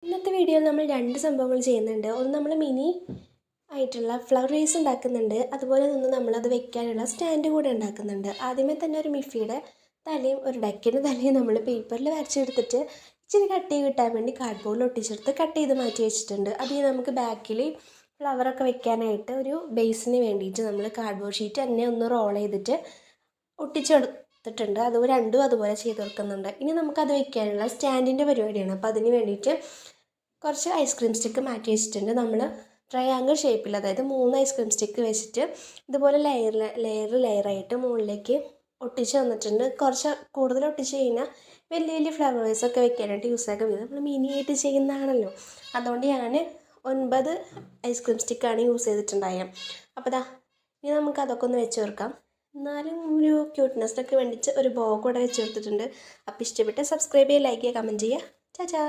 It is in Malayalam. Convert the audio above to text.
ഇന്നത്തെ വീഡിയോയിൽ നമ്മൾ രണ്ട് സംഭവങ്ങൾ ചെയ്യുന്നുണ്ട്. ഒന്ന് നമ്മൾ മിനി ആയിട്ടുള്ള ഫ്ലവർ വേസ് ഉണ്ടാക്കുന്നുണ്ട്, അതുപോലെ തന്നെ നമ്മളത് വെക്കാനുള്ള സ്റ്റാൻഡ് കൂടെ ഉണ്ടാക്കുന്നുണ്ട്. ആദ്യമേ തന്നെ ഒരു മിഫിയുടെ തലയും ഒരു ഡക്കിൻ്റെ തലയും നമ്മൾ പേപ്പറിൽ വരച്ചെടുത്തിട്ട് ഇച്ചിരി കട്ട് ചെയ്ത് കിട്ടാൻ വേണ്ടി കാർഡ്ബോർഡിൽ ഒട്ടിച്ചെടുത്ത് കട്ട് ചെയ്ത് മാറ്റി വെച്ചിട്ടുണ്ട്. അതിൽ നമുക്ക് ബാക്കിൽ ഫ്ലവറൊക്കെ വെക്കാനായിട്ട് ഒരു ബേസിന് വേണ്ടിയിട്ട് നമ്മൾ കാർഡ്ബോർഡ് ഷീറ്റ് തന്നെ ഒന്ന് റോൾ ചെയ്തിട്ട് ഒട്ടിച്ചെടുത്തിട്ടുണ്ട്. അത് രണ്ടും അതുപോലെ ചെയ്ത് കൊടുക്കുന്നുണ്ട്. ഇനി നമുക്കത് വെക്കാനുള്ള സ്റ്റാൻഡിൻ്റെ പരിപാടിയാണ്. അപ്പോൾ അതിന് വേണ്ടിയിട്ട് കുറച്ച് ഐസ്ക്രീം സ്റ്റിക്ക് മാറ്റി വെച്ചിട്ടുണ്ട്. നമ്മൾ ട്രയാങ്കിൾ ഷേപ്പിൽ, അതായത് 3 ഐസ്ക്രീം സ്റ്റിക്ക് വെച്ചിട്ട് ഇതുപോലെ ലെയറായിട്ട് മുകളിലേക്ക് ഒട്ടിച്ച് വന്നിട്ടുണ്ട്. കുറച്ച് കൂടുതൽ ഒട്ടിച്ച് കഴിഞ്ഞാൽ വലിയ വലിയ ഫ്ലവേഴ്സൊക്കെ വെക്കാനായിട്ട് യൂസാക്കാൻ ഇത് നമ്മൾ മിനി ആയിട്ട് ചെയ്യുന്നതാണല്ലോ. അതുകൊണ്ട് ഞാൻ 9 ഐസ്ക്രീം സ്റ്റിക്കാണ് യൂസ് ചെയ്തിട്ടുണ്ടായത്. അപ്പോൾ ഇനി നമുക്ക് അതൊക്കെ ഒന്ന് വെച്ച് കൊടുക്കാം. എന്നാലും ഒരു ക്യൂട്ട്നെസ്സിനൊക്കെ വേണ്ടിയിട്ട് ഒരു ബോ കൂടെ വെച്ച് കൊടുത്തിട്ടുണ്ട്. അപ്പോൾ ഇഷ്ടപ്പെട്ട് സബ്സ്ക്രൈബ് ചെയ്യുക, ലൈക്ക് ചെയ്യുക, കമൻറ്റ് ചെയ്യുക. ചാ